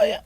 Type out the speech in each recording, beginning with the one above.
yeah.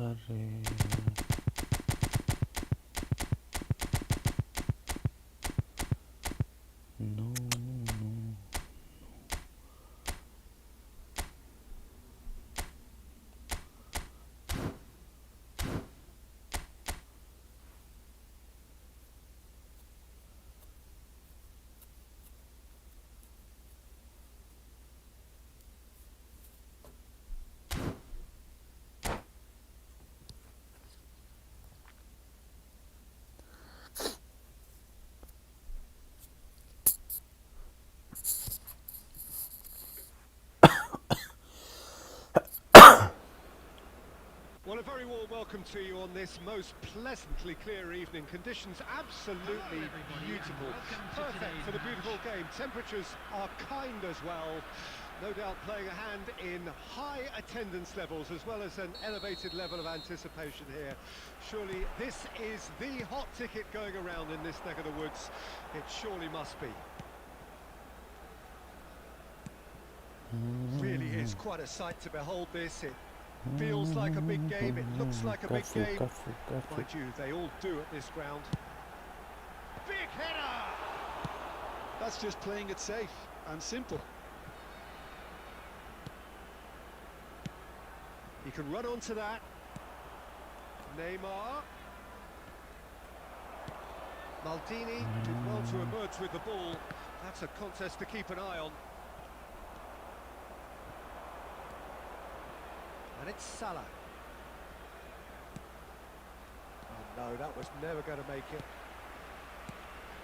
अरे no no Well, a very warm welcome to you on this most pleasantly clear evening. Conditions absolutely beautiful. Perfect for the beautiful game. Temperatures are kind as well. No doubt playing a hand in high attendance levels as well as an elevated level of anticipation here. Surely this is the hot ticket going around in this neck of the woods. It surely must be. Really is quite a sight to behold this. It feels like a big game, it looks like a big game. Mind you, they all do at this ground. Big header! That's just playing it safe and simple. He can run onto that. Neymar. Maldini did well to emerge with the ball. That's a contest to keep an eye on. And it's Salah. Oh no, that was never going to make it.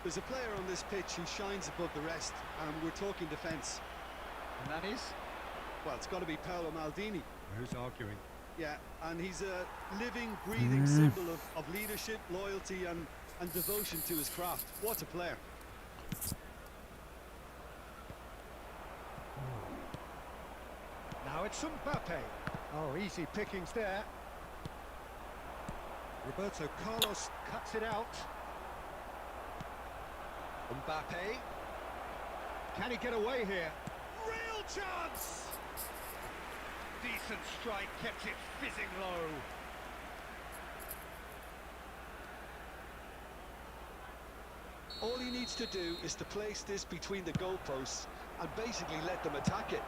There's a player on this pitch who shines above the rest, and we're talking defence. And that is? Well, it's got to be Paolo Maldini. Who's arguing? Yeah, and he's a living, breathing symbol of leadership, loyalty and devotion to his craft. What a player. Now it's Mbappe. Oh, easy pickings there. Roberto Carlos cuts it out. Mbappe. Can he get away here? Real chance! Decent strike, kept it fizzing low. All he needs to do is to place this between the goalposts and basically let them attack it.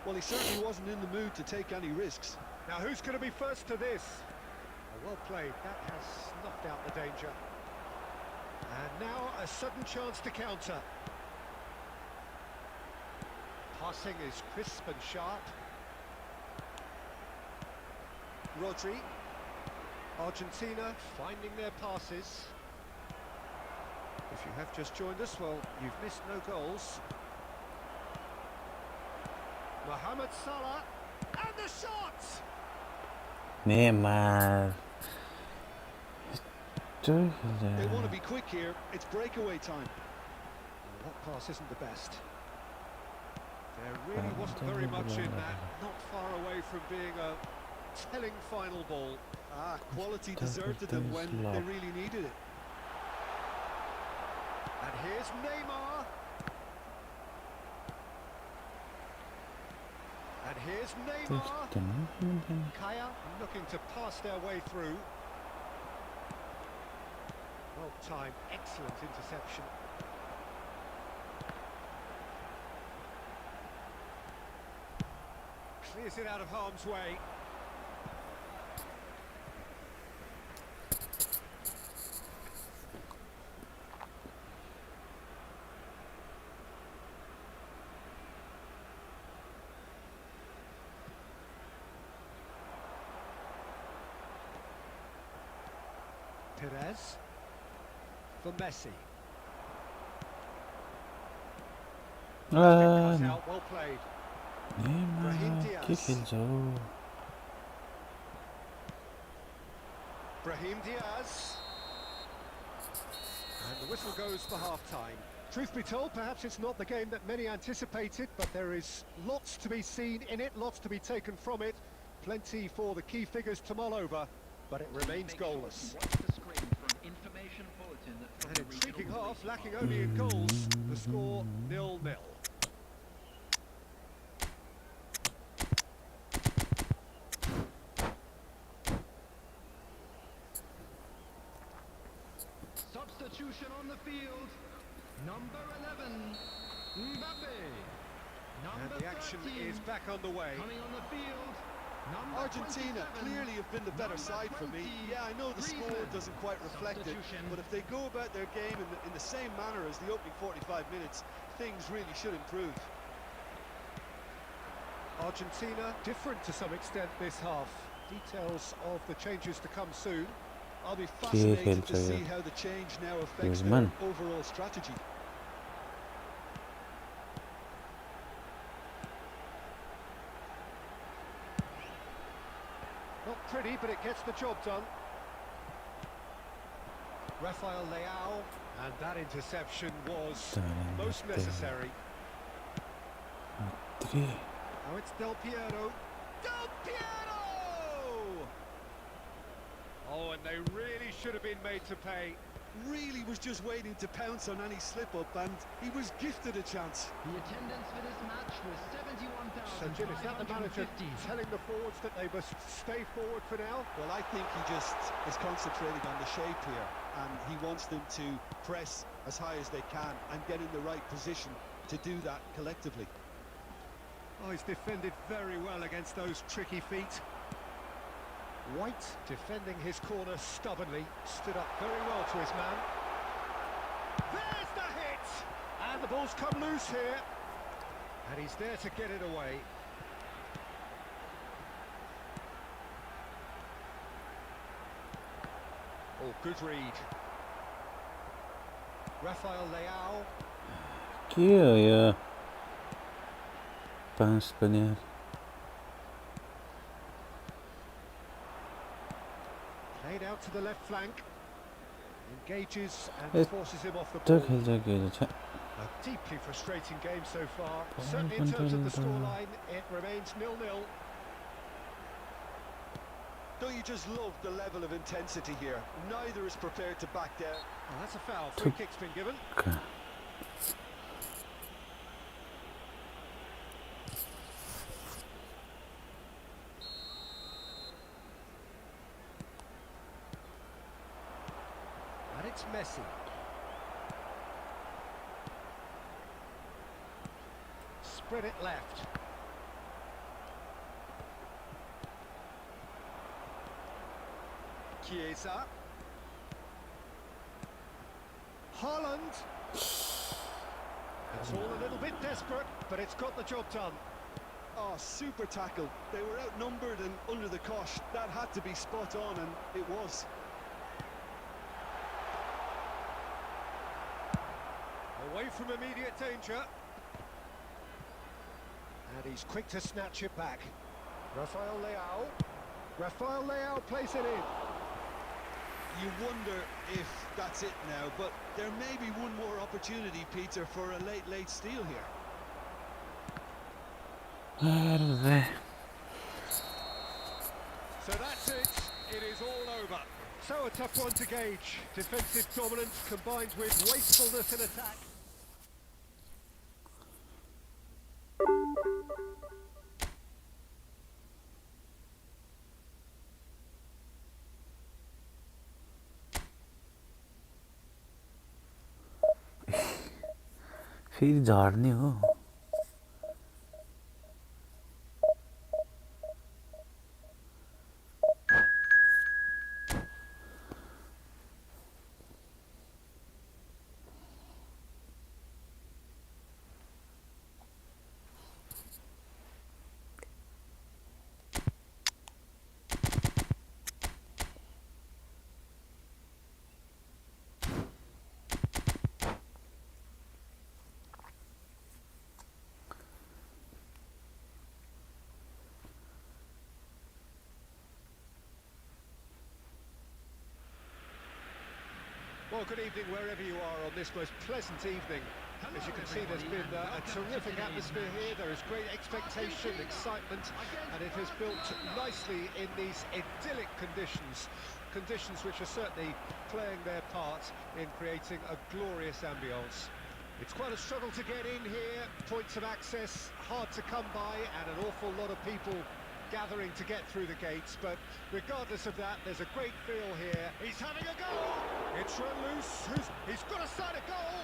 Well, he certainly wasn't in the mood to take any risks. Now who's going to be first to this? Oh, well played, that has snuffed out the danger. And now a sudden chance to counter. Passing is crisp and sharp. Rodri. Argentina finding their passes. If you have just joined us, well, you've missed no goals. Mohamed Salah, and the shot! Neymar. They want to be quick here, it's breakaway time. Well, that pass isn't the best. There really wasn't very much in that, not far away from being a telling final ball. Quality deserted them when they really needed it. And here's Neymar. And here's Neymar. Kaya looking to pass their way through. Well timed, excellent interception. Clears it out of harm's way. Perez for Messi. Cut no. out, well played. Neymar Brahim के Diaz. खेल्छ हो Brahim Diaz. And the whistle goes for half-time. Truth be told, perhaps it's not the game that many anticipated, but there is lots to be seen in it, lots to be taken from it. Plenty for the key figures to mull over, but it remains goalless. An intriguing half, lacking only in goals. The score 0-0. Substitution on the field. Number 11, Mbappe. And the action is back underway. Coming on the field. Number Argentina 27, clearly have been the better number side for me. 20, Yeah, I know the score Griezmann. doesn't quite reflect it, Substitution. but if they go about their game in the same manner as the opening 45 minutes, things really should improve. Argentina different to some extent this half. Details of the changes to come soon. I'll be fascinated to खेल्छ see yo how the change now affects their Griezmann. overall strategy. Not pretty, but it gets the job done. Rafael Leao, and that interception was most necessary. Now it's Del Piero. Del Piero! Oh, and they really should have been made to pay. Really was just waiting to pounce on any slip-up, and he was gifted a chance. The attendance for this match was So, Jim, is that the manager 71,550. telling the forwards that they must stay forward for now? Well, I think he just is concentrating on the shape here, and he wants them to press as high as they can and get in the right position to do that collectively. Oh, he's defended very well against those tricky feet. White defending his corner stubbornly, stood up very well to his man. There's the hit! And the ball's come loose here. And he's there to get it away. Oh, good read. Rafael Leao. के हो यो पाँच पनि यार Played out to the left flank. Engages and It forces him off the त्यो ball. खेल्छ के छ A deeply frustrating game so far. Certainly in terms of the scoreline, it remains 0-0. Don't you just love the level of intensity here? Neither is prepared to back down. Oh, that's a foul. Free kick's been given. And it's Messi. Spread it left. Chiesa. Haaland. It's all a little bit desperate, but it's got the job done. Oh, super tackle. They were outnumbered and under the cosh. That had to be spot on, and it was. Away from immediate danger. And he's quick to snatch it back. Rafael Leao. Rafael Leao plays it in. You wonder if that's it now, but there may be one more opportunity, Peter, for a late steal here. So that's it. It is all over. So a tough one to gauge. Defensive dominance combined with wastefulness in attack. फेरि झर्ने हो Well, good evening wherever you are on this most pleasant evening. As you can see, there's been a terrific atmosphere here. There is great expectation, excitement, and it has built nicely in these idyllic conditions. Conditions which are certainly playing their part in creating a glorious ambience. It's quite a struggle to get in here. Points of access hard to come by, and an awful lot of people gathering to get through the gates, but regardless of that, there's a great feel here. He's having a go! It's run loose. He's got a side of goal!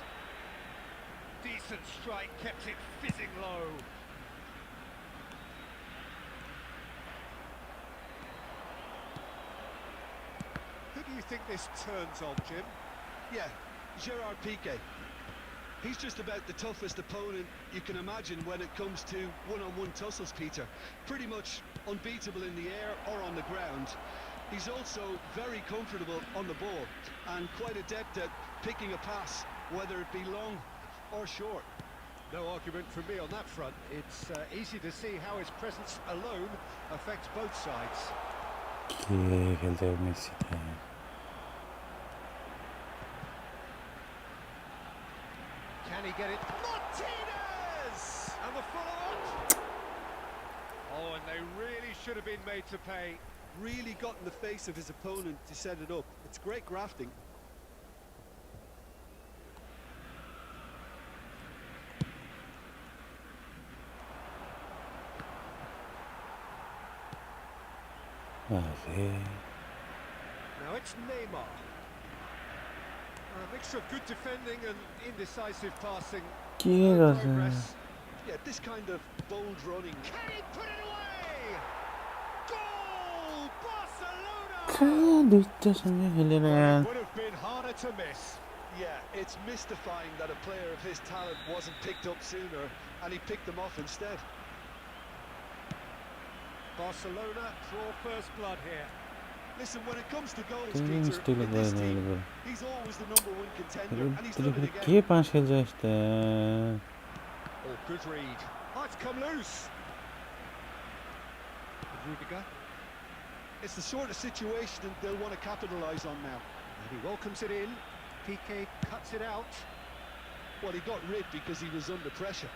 Decent strike, kept it fizzing low. Who do you think this turns on, Jim? Yeah, Gerard Piqué. He's just about the toughest opponent you can imagine when it comes to one-on-one tussles, Peter. Pretty much unbeatable in the air or on the ground. He's also very comfortable on the ball and quite adept at picking a pass, whether it be long or short. No argument from me on that front. It's easy to see how his presence alone affects both sides. 기 결대 메시다. Can he get it? Martinez! And the follow-up! Oh, and they really should have been made to pay. Really got in the face of his opponent to set it up. It's great grafting. 아, 네. Now it's Neymar. A mixture of good defending and indecisive passing. 기회가 Progress. Yeah, this kind of bold running. Can he put it away? Goal! Barcelona! 늦자서는 헬레는 Would have been harder to miss. Yeah, it's mystifying that a player of his talent wasn't picked up sooner, and he picked them off instead. Barcelona draw first blood here. Listen, when it comes to goals, Feelings Peter, still in this available. team, he's always the number one contender, and he's done it 그리고 again. 기회 반실자 işte. Oh, good read. Oh, it's come loose. Rudiger. It's the sort of situation they'll want to capitalise on now. And he welcomes it in. Piqué cuts it out. Well, he got rid because he was under pressure.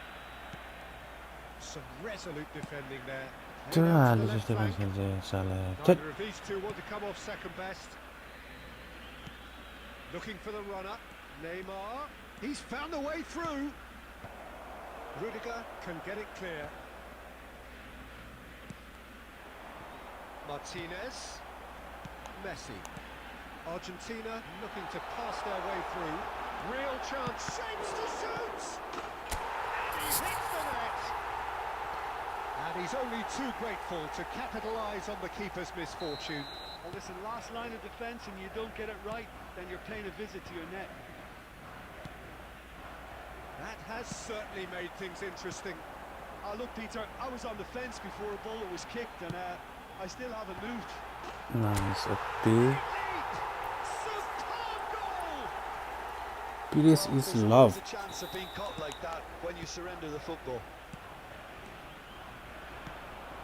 Some resolute defending there. 저 Heading out to the 알려줄 left 때 flank. 반실자 살아. Neither of these two want to come off second best. Looking for the runner. Neymar. He's found the way through. Rudiger can get it clear. Martinez. Messi. Argentina looking to pass their way through. Real chance. Shapes to shoot! And he hits the net! And he's only too grateful to capitalise on the keeper's misfortune. Well, listen, last line of defence and you don't get it right, then you're paying a visit to your net. That has certainly made things interesting. Look, Peter, I was on the fence before a bullet was kicked, and I still haven't moved. 나이스 비. Superb goal! Peace is There's love. always a chance of being caught like that when you surrender the football.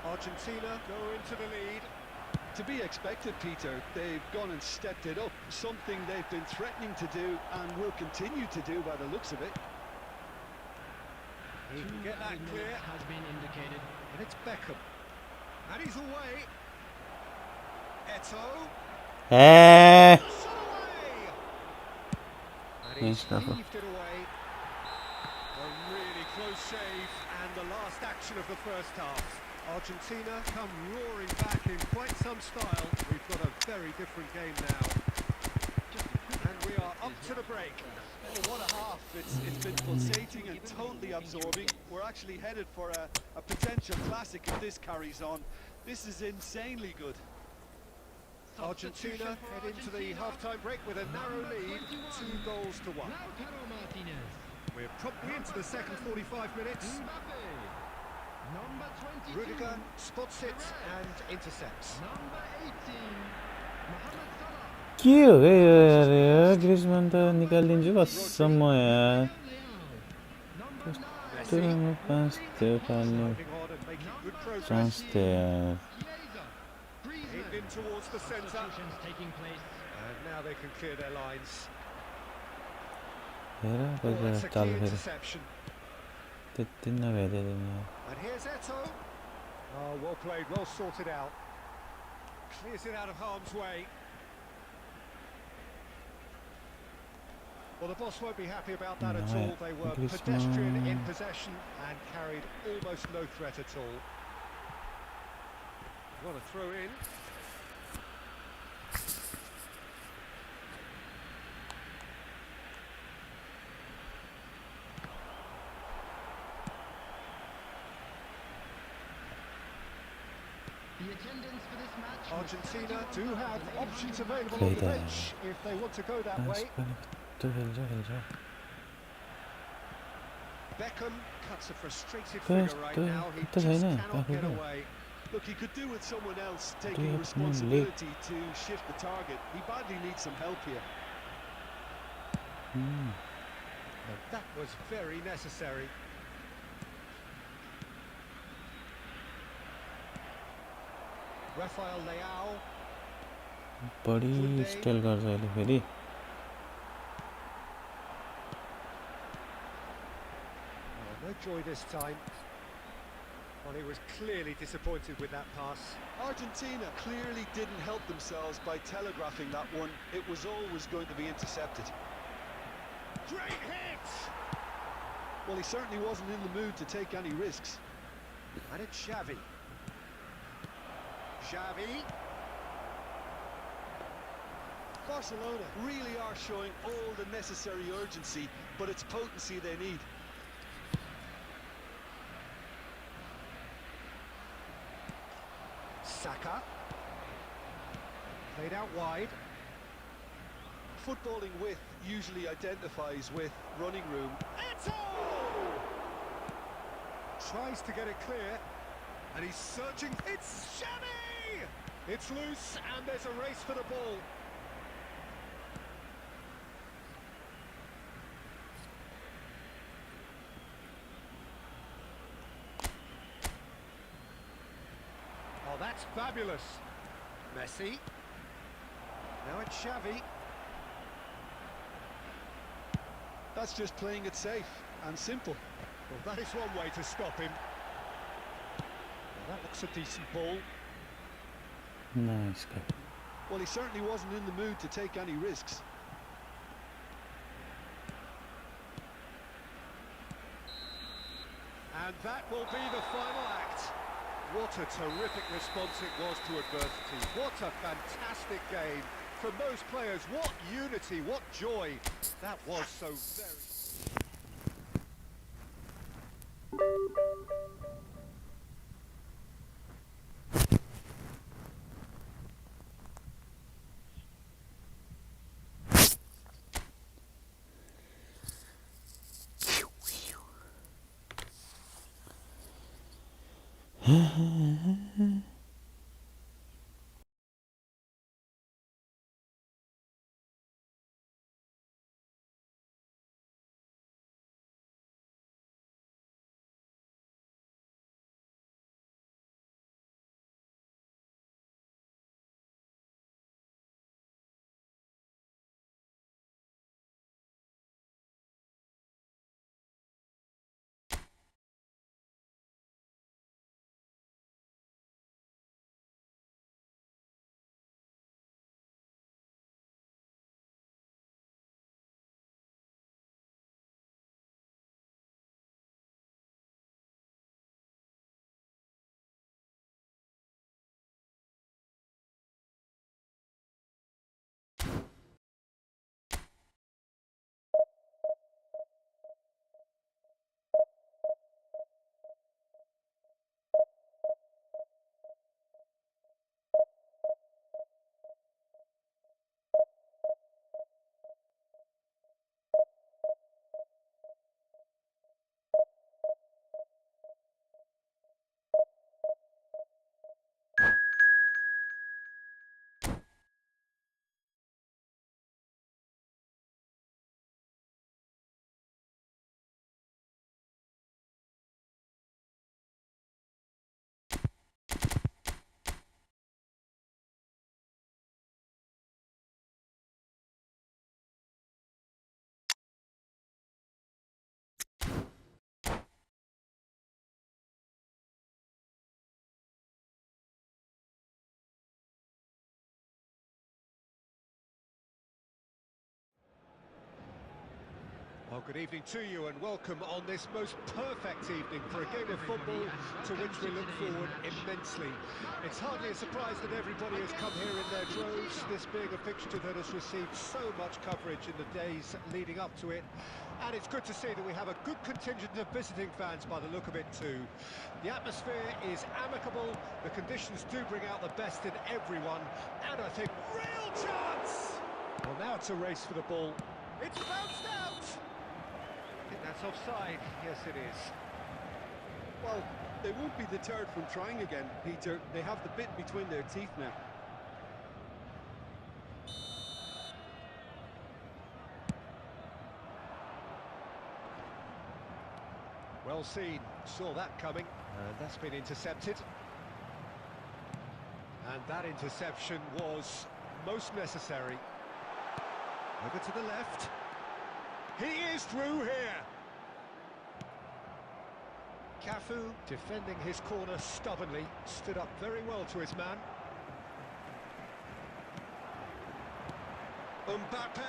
Argentina go into the lead. To be expected, Peter. They've gone and stepped it up, something they've been threatening to do and will continue to do by the looks of it. He can get that clear, Has been indicated. and it's Beckham. And he's away. Eto'o. 에. Shot away! And Yes, he's Rafa. heaved it away. A really close save, and the last action of the first half. Argentina come roaring back in quite some style. We've got a very different game now. And we are up to the break. Well, what a half. It's been pulsating and totally absorbing. We're actually headed for a potential classic if this carries on. This is insanely good. Argentina head into the half-time break with a narrow lead, 2-1. Lautaro Martinez. We're promptly into the second 45 minutes. Mbappe. Number 22. Rudiger spots it and intercepts. Number 18. Mohamed Salah. 기회를 그리스만도 니갈린 죽었어 뭐야. Number 9. 뚜르무 반스트 발로 Fighting hard and making good progress. 찬스트. Chiesa. Aimed in towards the centre. Substitutions taking place. And now they can clear their lines. Hera Oh, बजा that's a चाल key फेरि interception. त्यति नभेटिदिनु यार And here's Eto. Oh, well played, well sorted out. Clears it out of harm's way. Well, the boss won't be happy about that at No, all. They were pedestrian in possession and carried almost no threat at all. What a throw in. The attendance for this match was Argentina do have 71,800. options available on the Played, bench if they want to go that dance way. पनि कस्तो खेल्छ Beckham cuts a frustrated First, figure right now. He kata just छैन, cannot get आफूको। away. Look, he could do with someone else Do you taking have responsibility to shift the target. He badly needs some help here. That was very necessary. Rafael Leao. बढी style गर्छ अहिले फेरि Oh, no joy this time. Well, he was clearly disappointed with that pass. Argentina clearly didn't help themselves by telegraphing that one. It was always going to be intercepted. Great hit! Well, he certainly wasn't in the mood to take any risks. And it's Xavi. Xavi. Barcelona really are showing all the necessary urgency, but it's potency they need. Saka. Played out wide. Footballing width usually identifies with running room. Eto! Tries to get it clear. And he's searching. It's Xavi! It's loose and there's a race for the ball. Oh, that's fabulous. Messi. Now it's Xavi. That's just playing it safe and simple. Well, that is one way to stop him. Well, that looks a decent ball. Nice क्या Well, he certainly wasn't in the mood to take any risks. And that will be the final act. What a terrific response it was to adversity. What a fantastic game. From those players, what unity, what joy. That was so very... Well, good evening to you and welcome on this most perfect evening for a game of football to which we look forward immensely. It's hardly a surprise that everybody has come here in their droves, this being a fixture that has received so much coverage in the days leading up to it. And it's good to see that we have a good contingent of visiting fans by the look of it too. The atmosphere is amicable, the conditions do bring out the best in everyone, and I think real chance! Well, now it's a race for the ball. It's bounced out! I think that's offside. Yes, it is. Well, they won't be deterred from trying again, Peter. They have the bit between their teeth now. Well seen. Saw that coming. That's been intercepted. And that interception was most necessary. Over to the left. He is through here. Cafu, defending his corner stubbornly, stood up very well to his man. Mbappe.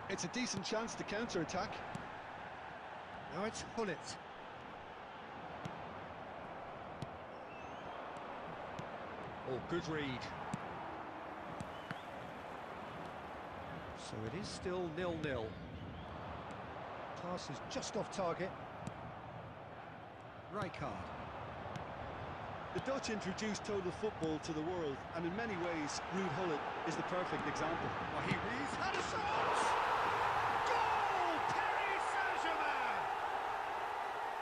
It's a decent chance to counter-attack. Now it's Hullet. Oh, good read. So it is still 0-0. Pass is just off target. Rijkaard. The Dutch introduced total football to the world, and in many ways, Ruud Hullet is the perfect example. Well, he's had a shot!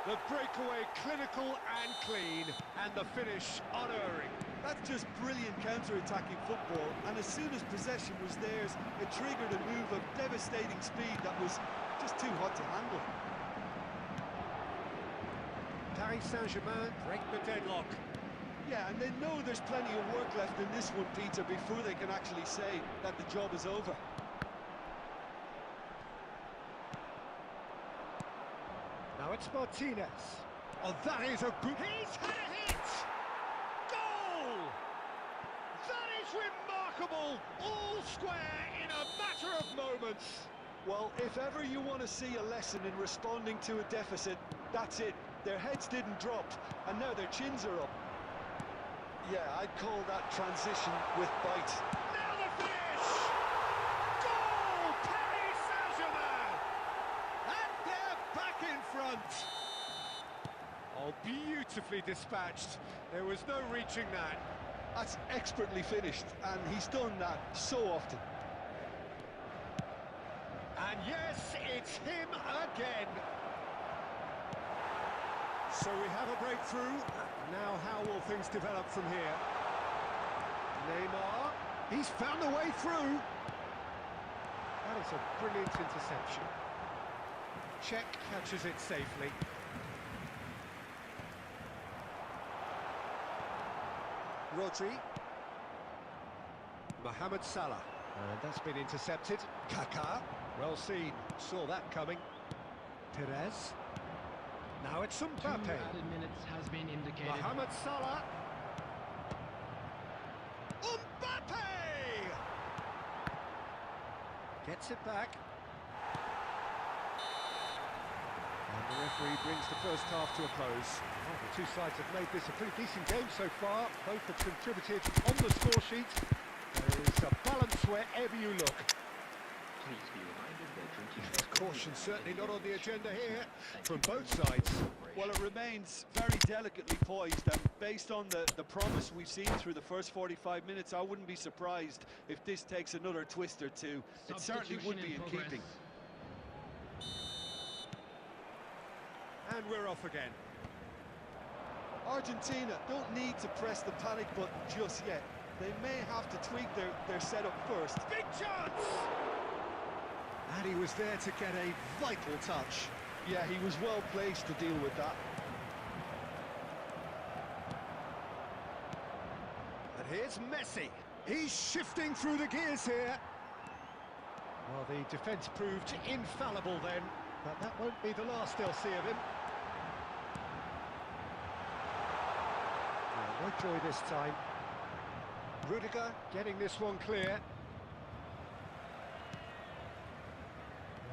The breakaway clinical and clean, and the finish unerring. That's just brilliant counter-attacking football, and as soon as possession was theirs, it triggered a move of devastating speed that was just too hot to handle. Paris Saint-Germain break the deadlock. Yeah, and they know there's plenty of work left in this one, Peter, before they can actually say that the job is over. Now it's Martinez. Oh, that is a good... He's had a hit! Goal! That is remarkable! All square in a matter of moments. Well, if ever you want to see a lesson in responding to a deficit, that's it. Their heads didn't drop, and now their chins are up. Yeah, I'd call that transition with bite. Now the finish! Goal! Paris Saint-Germain! And they're back in front. Oh, beautifully dispatched. There was no reaching that. That's expertly finished, and he's done that so often. And yes, it's him again. So we have a breakthrough. Now how will things develop from here? Neymar, he's found a way through. That is a brilliant interception. Czech catches it safely. Rodri. Mohamed Salah. That's been intercepted. Kaká. Well seen. Saw that coming. Perez. Now it's 2 Mbappe. added minutes has been indicated. Mohamed Salah. Mbappe! Gets it back. And the referee brings the first half to a close. Well, the two sides have made this a pretty decent game so far. Both have contributed on the score sheet. There is a balance wherever you look. Please be reminded that drinking Caution certainly not on the agenda here from both sides. Well, it remains very delicately poised, and based on the promise we've seen through the first 45 minutes, I wouldn't be surprised if this takes another twist or two. It certainly would be in keeping. And we're off again. Argentina don't need to press the panic button just yet. They may have to tweak their setup first. Big chance! And he was there to get a vital touch. Yeah, he was well placed to deal with that. And here's Messi. He's shifting through the gears here. Well, the defence proved infallible then, but that won't be the last they'll see of him. No joy this time. Rudiger getting this one clear.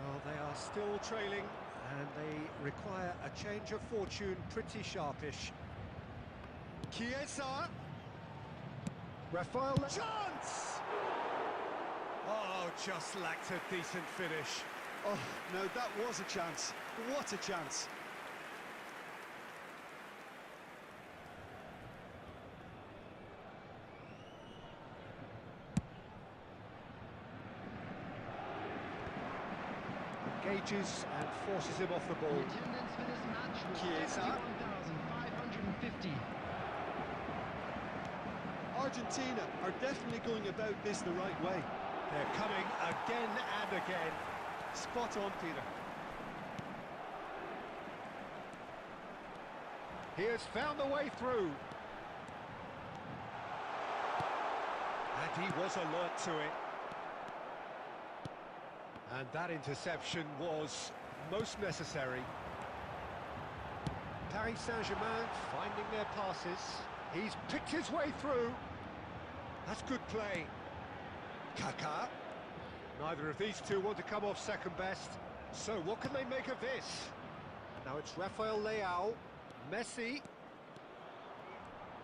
Well, they are still trailing, and they require a change of fortune pretty sharpish. Chiesa! Rafael... Chance! Oh, just lacked a decent finish. Oh, no, that was a chance. What a chance. Engages and forces him off the The ball. attendance for this match was Chiesa. 71,550. Argentina are definitely going about this the right way. They're coming again and again. Spot on, Peter. He has found the way through. And he was alert to it. And that interception was most necessary. Paris Saint-Germain finding their passes. He's picked his way through. That's good play. Kaká. Neither of these two want to come off second best. So what can they make of this? Now it's Rafael Leao. Messi.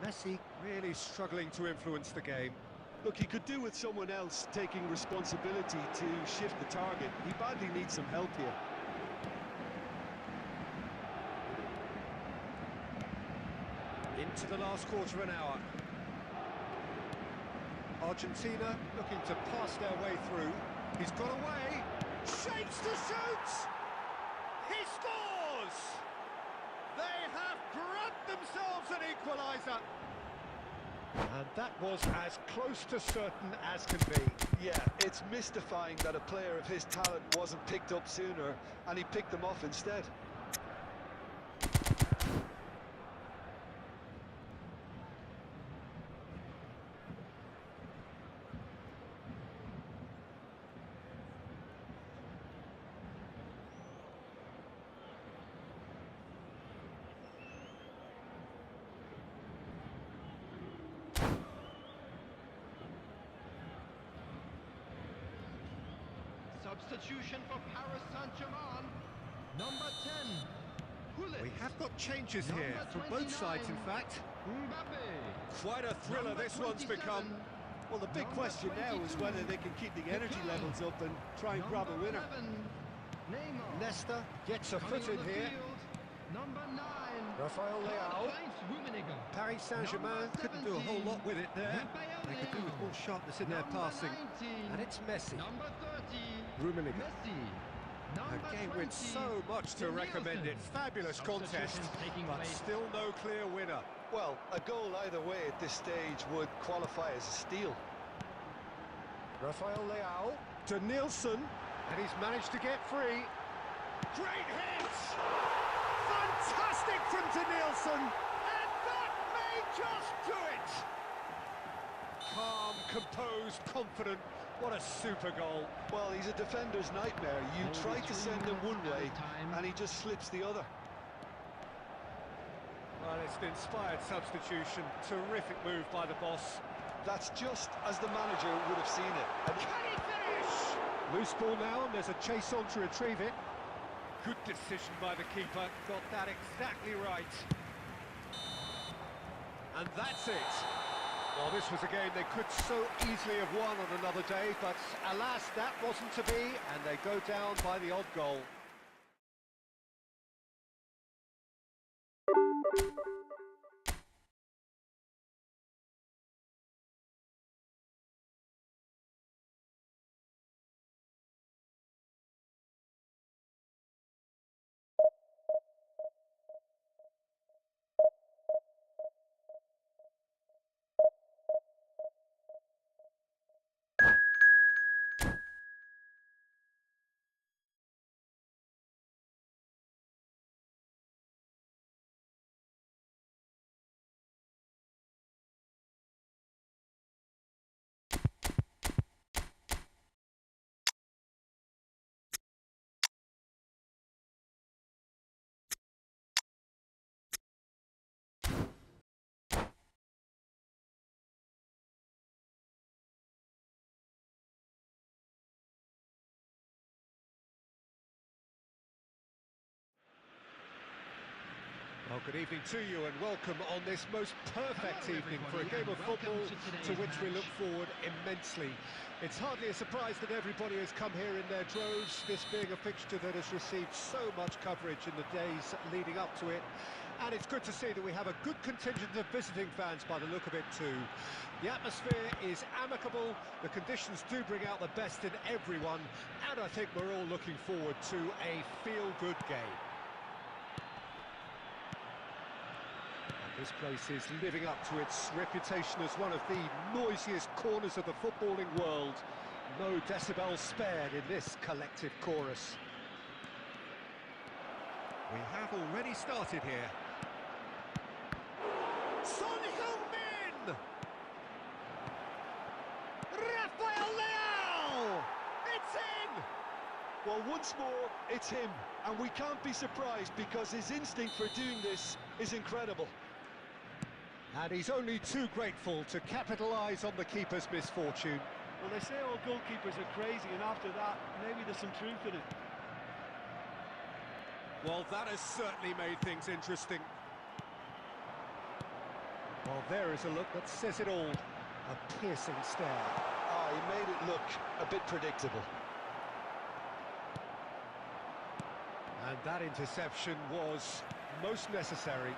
Messi really struggling to influence the game. Look, he could do with someone else taking responsibility to shift the target. He badly needs some help here. Into the last quarter of an hour. Argentina looking to pass their way through. He's got away. Shapes to shoot! He scores! They have brought themselves an equaliser. And that was as close to certain as can be. Yeah, it's mystifying that a player of his talent wasn't picked up sooner, and he picked them off instead. Substitution for Paris Saint-Germain. Number 10, Gullit. We have got changes here Number from both sides, in 29, fact. Mbappe. Quite a thriller Number this one's 27, become. Well, the big Number question now is 22, whether they can keep the energy Piqué. levels up and try and grab a Number winner. 11, Neymar. Nesta gets a Coming foot on in the here. field, number 9, Rafael Leao. Karl-Heinz Rummenigge. Paris Saint-Germain Number couldn't do a whole 17, lot with it there. Rafael They could do with Leao. more sharpness in their Number passing. 19, And it's Messi. Number 30, Rummenigge. Messi. A Number game 20, with so much to recommend it. Nielsen. Fabulous contest, Substitutions taking but place. still no clear winner. Well, a goal either way at this stage would qualify as a steal. Rafael Leao to Nielsen, and he's managed to get free. Great hit! Fantastic from to Nielsen, and that may just do it! Calm, composed, confident. What a super goal. Well, he's a defender's nightmare. You Only try to 3 send him one minutes way, added time. and he just slips the other. Well, it's an inspired substitution. Terrific move by the boss. That's just as the manager would have seen it. And Can he finish? Loose ball now, and there's a chase on to retrieve it. Good decision by the keeper. Got that exactly right. And that's it. Well, this was a game they could so easily have won on another day, but alas, that wasn't to be, and they go down by the odd goal. good evening to you and welcome on this most perfect evening for a game of football to which we look forward immensely. It's hardly a surprise that everybody has come here in their droves, this being a fixture that has received so much coverage in the days leading up to it. And it's good to see that we have a good contingent of visiting fans by the look of it too. The atmosphere is amicable, the conditions do bring out the best in everyone, and I think we're all looking forward to a feel-good game. This place is living up to its reputation as one of the noisiest corners of the footballing world. No decibels spared in this collective chorus. We have already started here. Son Heung-min! Rafael Leao! It's in! Well, once more, it's him, and we can't be surprised because his instinct for doing this is incredible. And he's only too grateful to capitalise on the keeper's misfortune. Well, they say all goalkeepers are crazy, and after that, maybe there's some truth in it. Well, that has certainly made things interesting. Well, there is a look that says it all. A piercing stare. Oh, he made it look a bit predictable. And that interception was most necessary.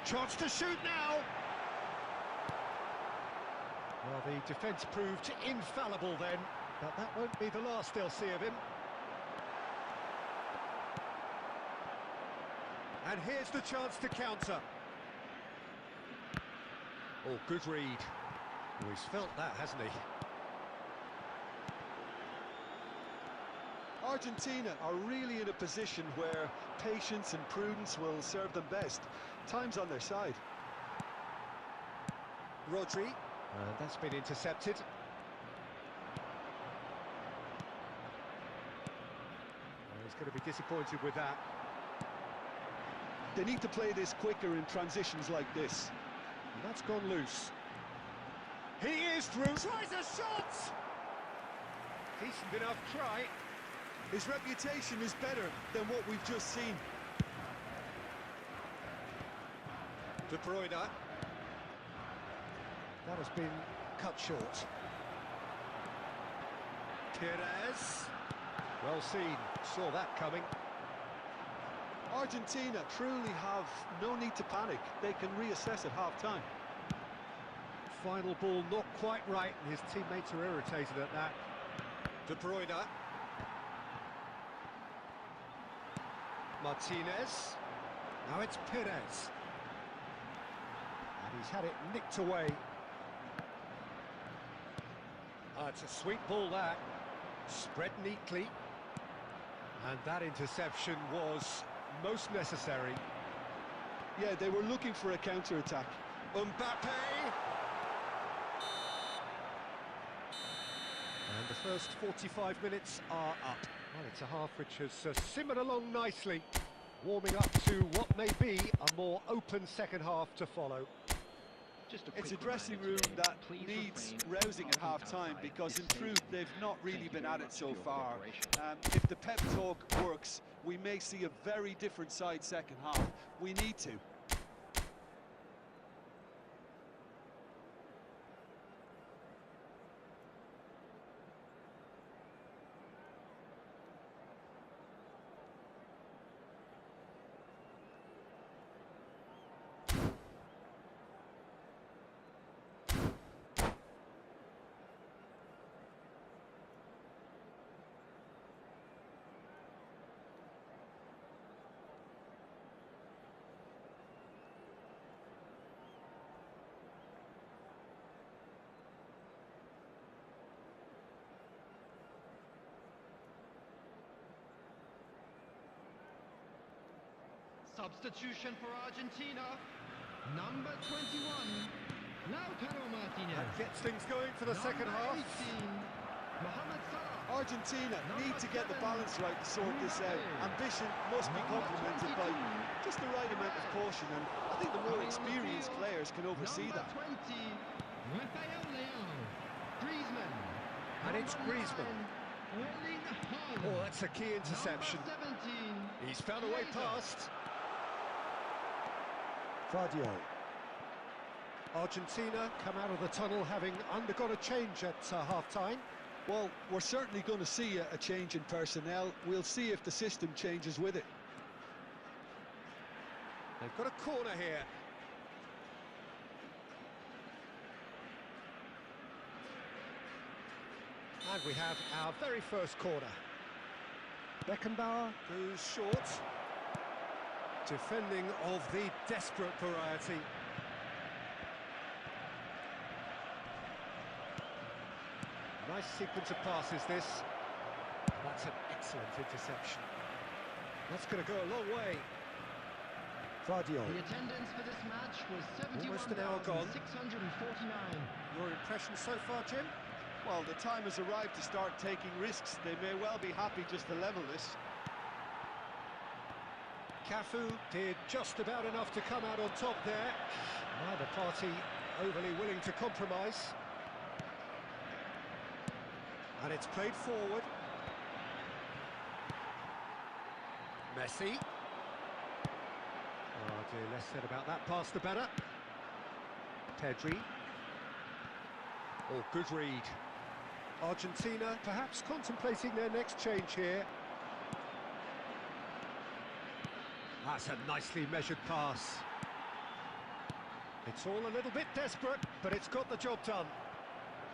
Chance to shoot now! Well, the defence proved infallible then, but that won't be the last they'll see of him. And here's the chance to counter. Oh, good read. Oh, he's felt that, hasn't he? Argentina are really in a position where patience and prudence will serve them best. Time's on their side. Rodri, that's been intercepted. Well, he's going to be disappointed with that. They need to play this quicker in transitions like this. And that's gone loose. He is through. Tries a shot! Decent enough try. His reputation is better than what we've just seen. De Bruyne. That has been cut short. Perez. Well seen. Saw that coming. Argentina truly have no need to panic. They can reassess at half-time. Final ball not quite right, and his teammates are irritated at that. De Bruyne. Martinez. Now it's Perez. And he's had it nicked away. It's a sweet ball, that. Spread neatly. And that interception was most necessary. Yeah, they were looking for a counter-attack. Mbappe! And the first 45 minutes are up. Well, it's a half which has simmered along nicely, warming up to what may be a more open second half to follow. It's a dressing room that needs rousing at half-time because in truth they've not really been at it so far. If the pep talk works, we may see a very different side second half. We need to. Substitution for Argentina. Number 21, Lautaro Martinez. That gets things going for the second half. 18, Mohamed Salah. Argentina need to get the balance right to sort this out. Ambition must be complemented by just the right amount of caution, and I think the more experienced players can oversee that. Number 20, Rafael Leao. Griezmann. And it's Griezmann. Erling Haaland. Oh, that's a key interception. Number 17, He's found a way past. Vardio. Argentina come out of the tunnel having undergone a change at half-time. Well, we're certainly going to see a change in personnel. We'll see if the system changes with it. They've got a corner here. And we have our very first corner. Beckenbauer goes short. Defending of the desperate variety. Nice sequence of passes, this. That's an excellent interception. That's going to go a long way. Vardio. The attendance for this match was Almost an hour gone. 71,649. Your impression so far, Jim? Well, the time has arrived to start taking risks. They may well be happy just to level this. Cafu did just about enough to come out on top there. Neither party overly willing to compromise. And it's played forward. Messi. Oh dear, less said about that pass the better. Pedri. Oh, good read. Argentina perhaps contemplating their next change here. That's a nicely measured pass. It's all a little bit desperate, but it's got the job done.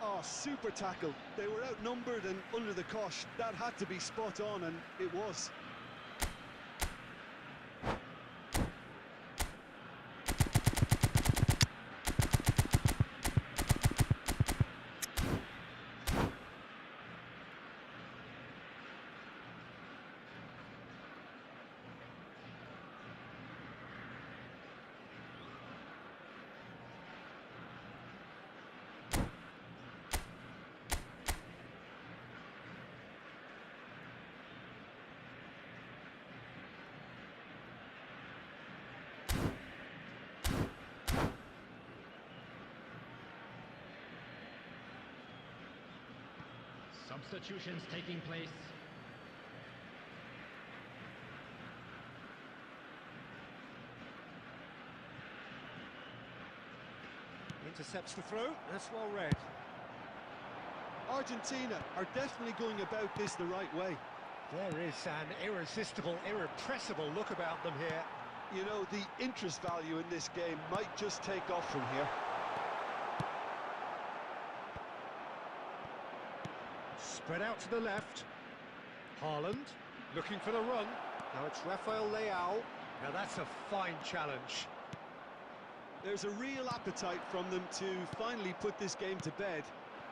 Oh, super tackle. They were outnumbered and under the cosh. That had to be spot on, and it was. Substitutions taking place. Intercepts the throw, that's well read. Argentina are definitely going about this the right way. There is an irresistible, irrepressible look about them here. You know, the interest value in this game might just take off from here. Spread out to the left. Haaland looking for the run. Now it's Rafael Leao. Now that's a fine challenge. There's a real appetite from them to finally put this game to bed,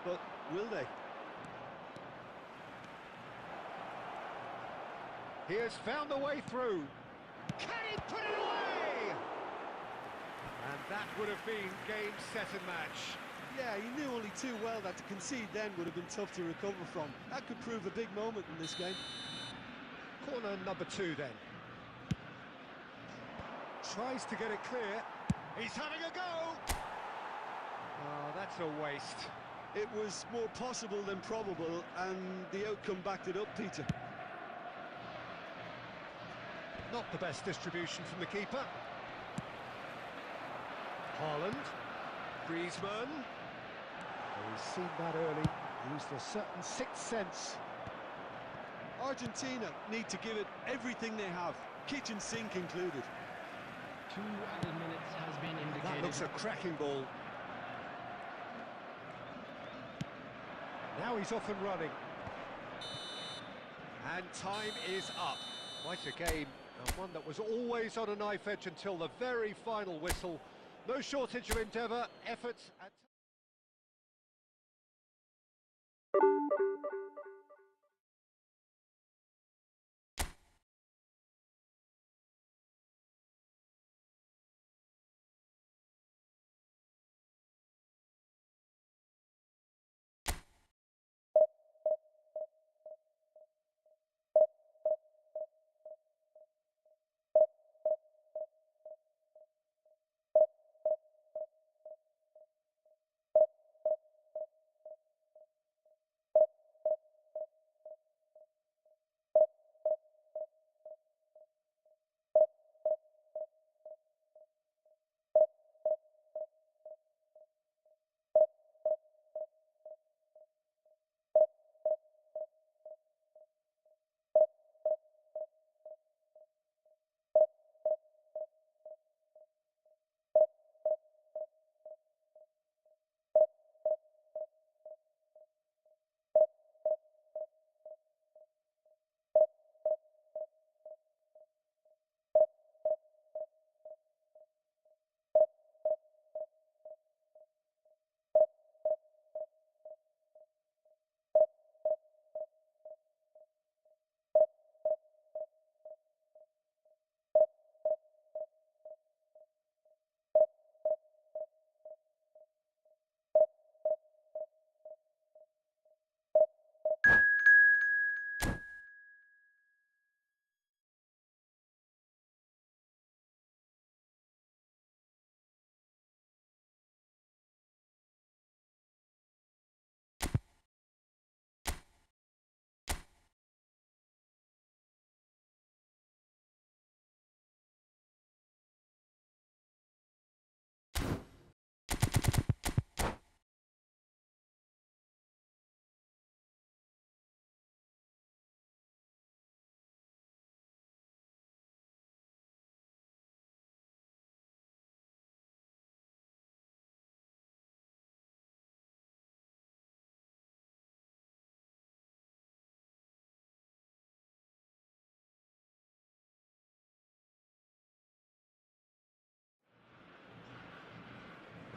but will they? He has found the way through. Can he put it away? And that would have been game, set and match. Yeah, he knew only too well that to concede then would have been tough to recover from. That could prove a big moment in this game. Corner number 2 then. Tries to get it clear. He's having a go! Oh, that's a waste. It was more possible than probable, and the outcome backed it up, Peter. Not the best distribution from the keeper. Haaland. Griezmann. Oh, he's seen that early. Used a certain sixth sense. Argentina need to give it everything they have, kitchen sink included. 2 added minutes has been indicated. That looks a cracking ball. Now he's off and running. And time is up. Quite a game, and one that was always on a knife edge until the very final whistle. No shortage of endeavour, efforts at...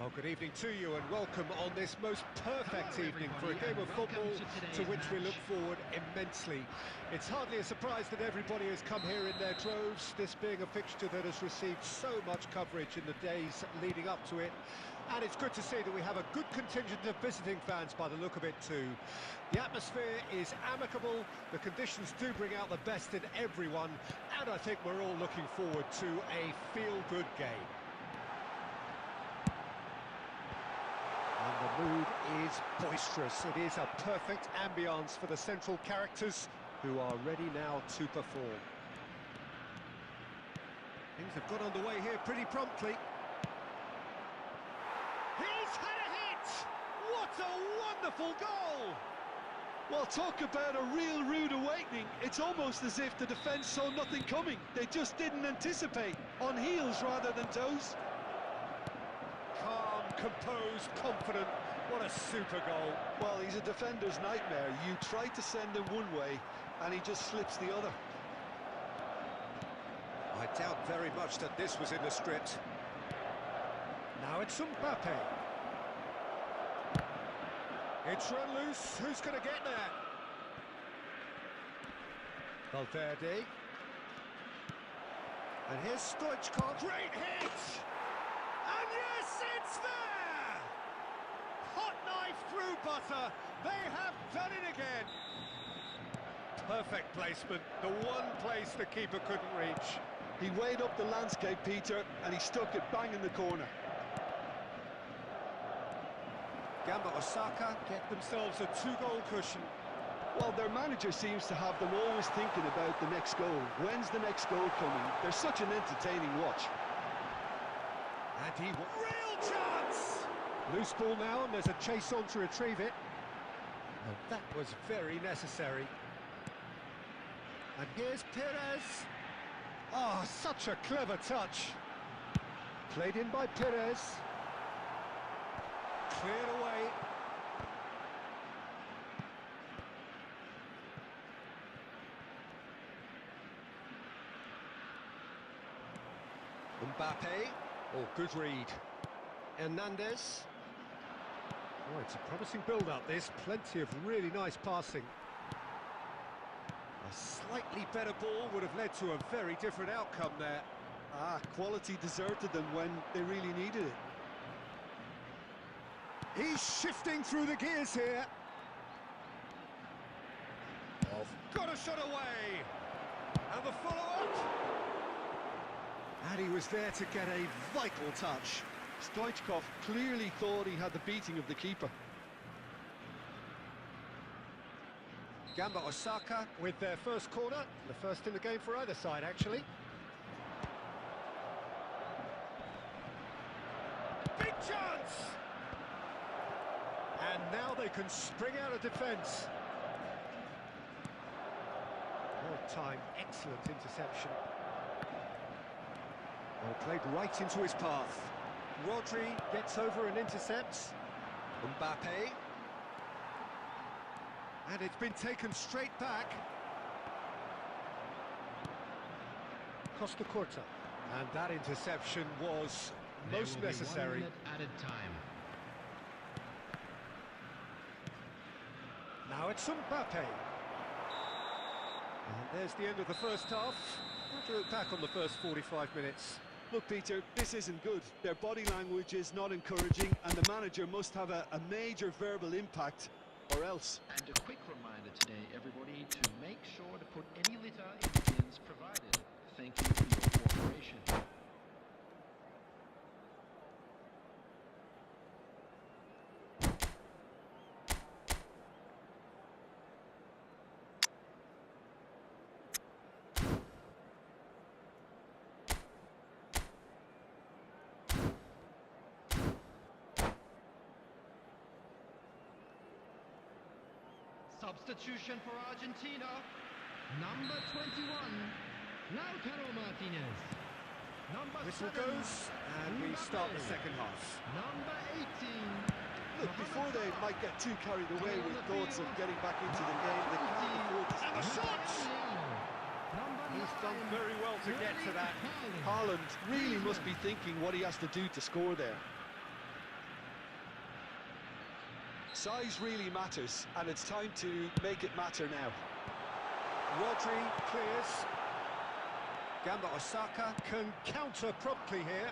Well, good evening to you and welcome on this most perfect evening for a game of football to which we look forward immensely. It's hardly a surprise that everybody has come here in their droves, this being a fixture that has received so much coverage in the days leading up to it. And it's good to see that we have a good contingent of visiting fans by the look of it too. The atmosphere is amicable, the conditions do bring out the best in everyone, and I think we're all looking forward to a feel-good game. And the mood is boisterous. It is a perfect ambience for the central characters who are ready now to perform. Things have got underway here pretty promptly. He's had a hit! What a wonderful goal! Well, talk about a real rude awakening. It's almost as if the defence saw nothing coming. They just didn't anticipate. On heels rather than toes. Calm, composed, confident. What a super goal. Well, he's a defender's nightmare. You try to send him one way, and he just slips the other. I doubt very much that this was in the script. Now it's Mbappe. It's run loose. Who's going to get there? Valverde. And here's Stoichkov. Great hit! And yes, it's there! Hot knife through butter. They have done it again. Perfect placement. The one place the keeper couldn't reach. He weighed up the landscape, Peter, and he stuck it bang in the corner. Gamba Osaka get themselves a 2-goal cushion. Well, their manager seems to have them always thinking about the next goal. When's the next goal coming? They're such an entertaining watch. And he... Real chance! Loose ball now, and there's a chase on to retrieve it. And that was very necessary. And here's Perez. Oh, such a clever touch. Played in by Perez. Cleared away. Mbappe. Oh, good read. Hernandez. Oh, it's a promising build-up, this. Plenty of really nice passing. A slightly better ball would have led to a very different outcome there. Ah, quality deserted them when they really needed it. He's shifting through the gears here. Oh, got a shot away. And the follow-up. And he was there to get a vital touch. Stoichkov clearly thought he had the beating of the keeper. Gamba Osaka with their first corner. The first in the game for either side, actually. Big chance! And now they can spring out of defence. More time, excellent interception. Well, played right into his path. Rodri gets over and intercepts. Mbappe. And it's been taken straight back. Costa Curta. And that interception was most necessary. 1 minute added time. Now it's Mbappe. And there's the end of the first half. What do you look back on the first 45 minutes? Look, Peter, this isn't good. Their body language is not encouraging, and the manager must have a major verbal impact, or else. And a quick reminder today, everybody, to make sure to put any litter in the bins provided. Thank you for your cooperation. Substitution for Argentina. Number 21, Lautaro Martinez. Number Whistle 7, goes, and we start the second half. Number 18. Look, before they might get too carried away with thoughts of getting back into the game, they can't afford to... And the shot! He's done very well to get to that. Haaland really must be thinking what he has to do to score there. Size really matters, and it's time to make it matter now. Rodri clears. Gamba Osaka can counter promptly here.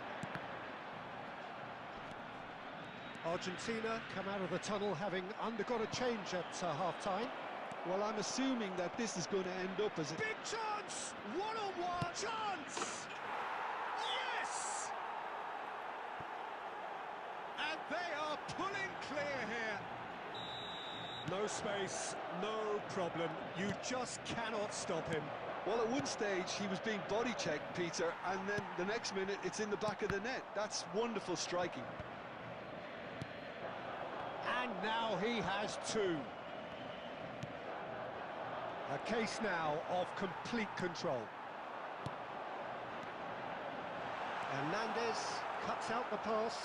Argentina come out of the tunnel having undergone a change at half-time. Well, I'm assuming that this is going to end up as a... Big chance! One-on-one chance! Yes! And they are pulling clear here. No space, no problem. You just cannot stop him. Well, at one stage, he was being body-checked, Peter, and then the next minute, it's in the back of the net. That's wonderful striking. And now he has two. A case now of complete control. Hernandez cuts out the pass.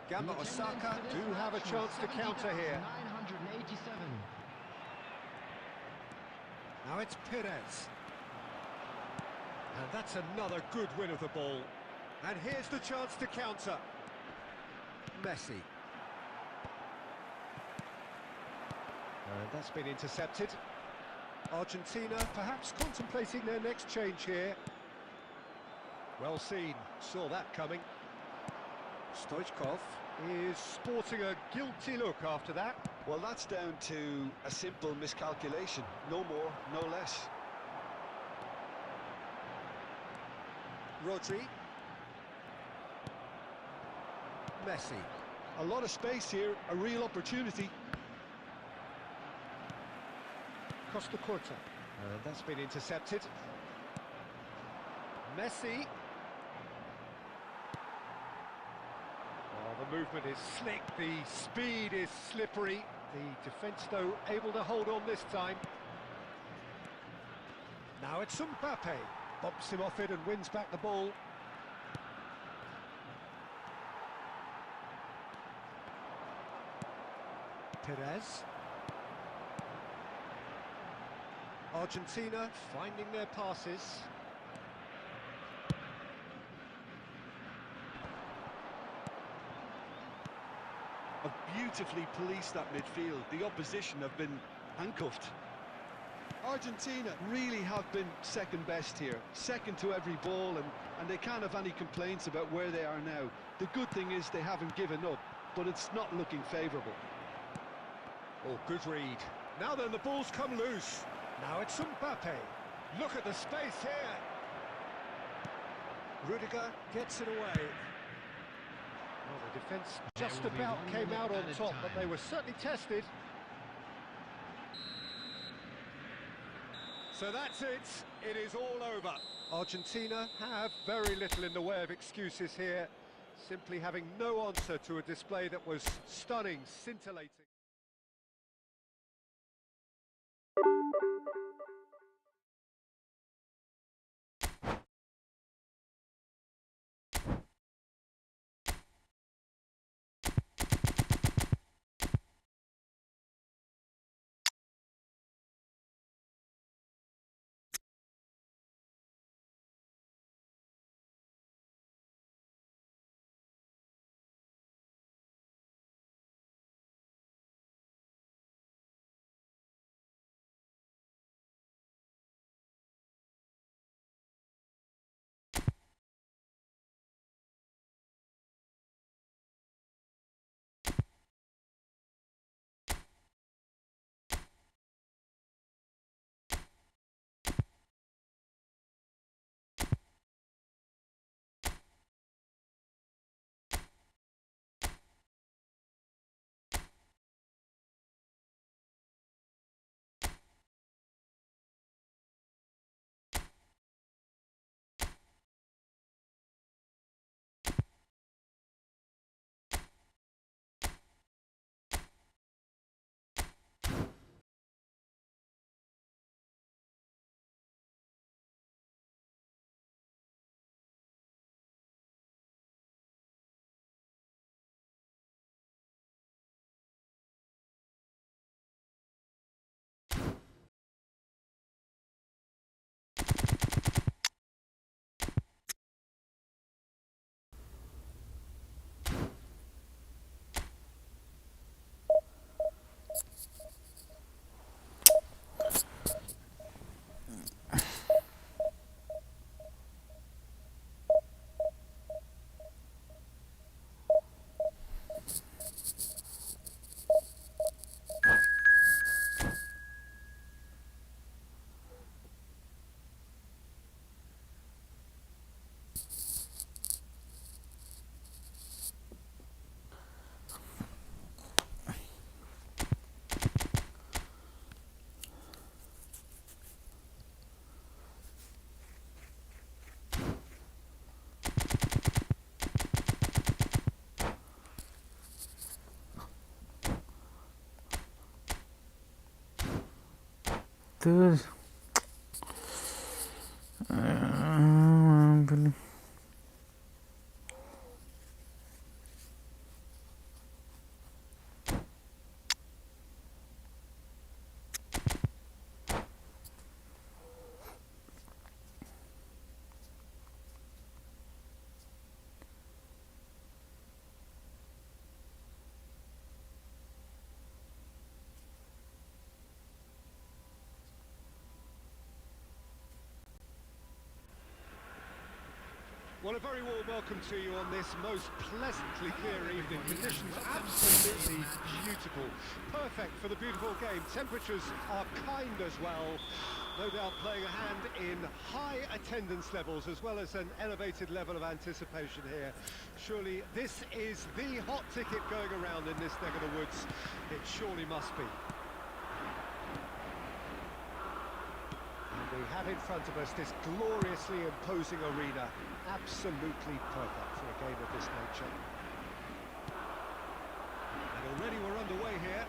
Gamba Osaka do have a chance to counter here. 987. Now it's Perez. And that's another good win of the ball. And here's the chance to counter. Messi. That's been intercepted. Argentina perhaps contemplating their next change here. Well seen, saw that coming. Stoichkov is sporting a guilty look after that. Well, that's down to a simple miscalculation. No more, no less. Rodri. Messi. A lot of space here, a real opportunity. Costa Curta. That's been intercepted. Messi. Oh, the movement is slick, the speed is slippery. The defence, though, able to hold on this time. Now it's Mbappe. Bumps him off it and wins back the ball. Perez. Argentina finding their passes. Have beautifully policed that midfield. The opposition have been handcuffed. Argentina really have been second best here, second to every ball, and they can't have any complaints about where they are now. The good thing is they haven't given up, but it's not looking favourable. Oh, good read. Now then, the ball's come loose. Now it's Mbappe. Look at the space here. Rudiger gets it away. Well, the defence just about came out on top, but they were certainly tested. So that's it. It is all over. Argentina have very little in the way of excuses here, simply having no answer to a display that was stunning, scintillating. Dur. Böyle. Well, a very warm welcome to you on this most pleasantly clear evening. Conditions absolutely beautiful. Perfect for the beautiful game. Temperatures are kind as well. No doubt playing a hand in high attendance levels as well as an elevated level of anticipation here. Surely this is the hot ticket going around in this neck of the woods. It surely must be. We have in front of us this gloriously imposing arena. Absolutely perfect for a game of this nature. And already we're underway here.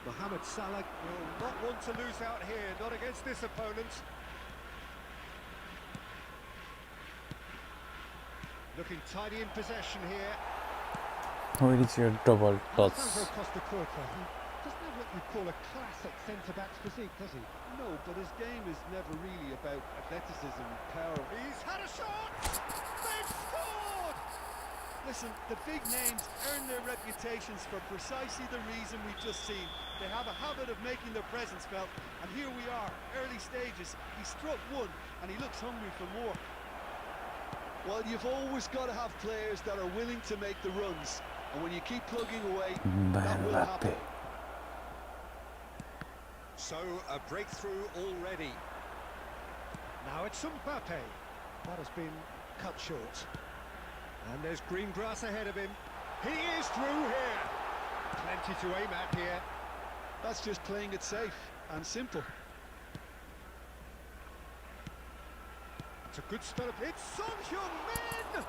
Mohamed Salah will not want to lose out here, not against this opponent. Looking tidy in possession here. Who is your double Alessandro toss? Costa Curta, he doesn't have what you call a classic centre-back's physique, does he? No, but his game is never really about athleticism, power. He's had a shot! They've scored! Listen, the big names earn their reputations for precisely the reason we've just seen. They have a habit of making their presence felt, and here we are, early stages. He struck one, and he looks hungry for more. Well, you've always got to have players that are willing to make the runs, and when you keep plugging away, that will happen. So, a breakthrough already. Now it's Mbappe. That has been cut short. And there's green grass ahead of him. He is through here. Plenty to aim at here. That's just playing it safe and simple. It's a good spell of... It's Son Heung-min!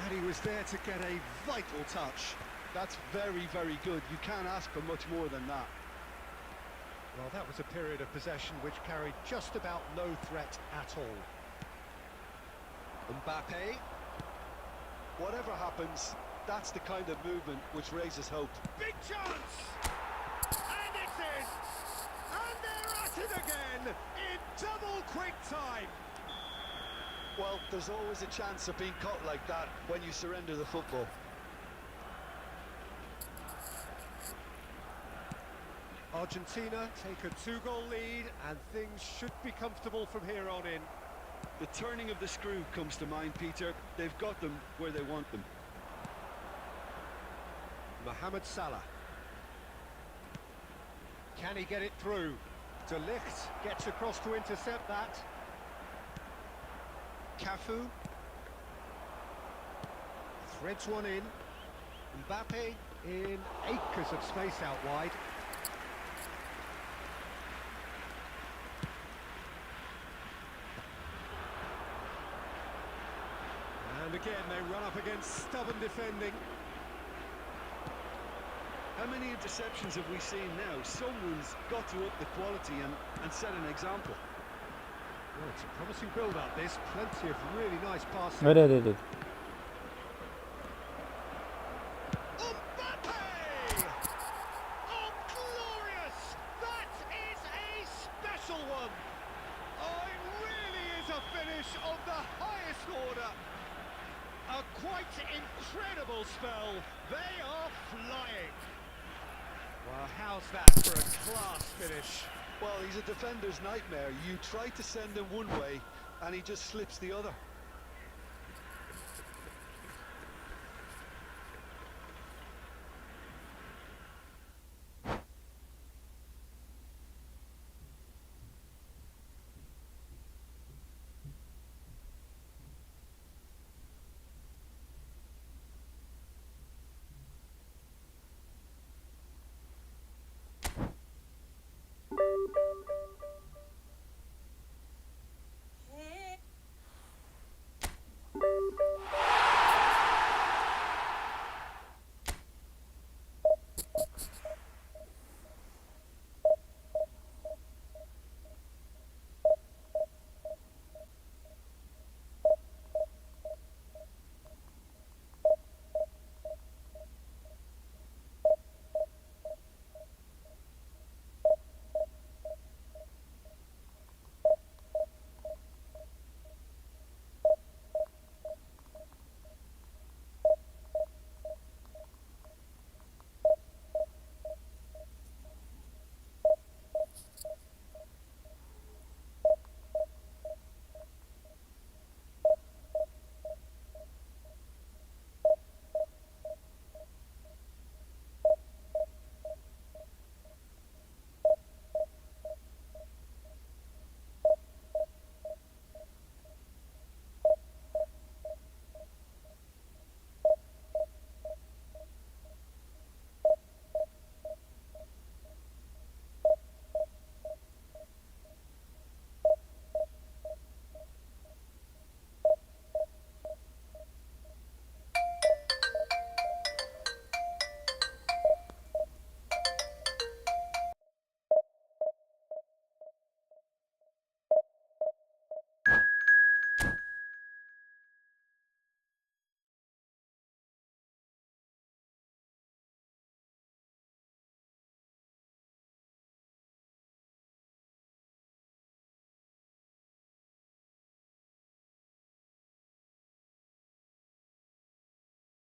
And he was there to get a vital touch. That's very, very good. You can't ask for much more than that. Well, that was a period of possession which carried just about no threat at all. Mbappe. Whatever happens, that's the kind of movement which raises hope. Big chance! And it's in! And they're at it again in double quick time! Well, there's always a chance of being caught like that when you surrender the football. Argentina take a 2-goal lead and things should be comfortable from here on in. The turning of the screw comes to mind, Peter. They've got them where they want them. Mohamed Salah. Can he get it through? De Ligt gets across to intercept that. Cafu. Threads one in. Mbappe in acres of space out wide. And again, they run up against stubborn defending. How many interceptions have we seen now? Someone's got to up the quality and set an example. Well, it's a promising build-up, this. Plenty of really nice passing. Wait. Mbappe! Oh, glorious! That is a special one! Oh, it really is a finish of the highest order. A quite incredible spell. They are flying. Well, how's that for a class finish? Well, he's a defender's nightmare. You try to send him one way, and he just slips the other.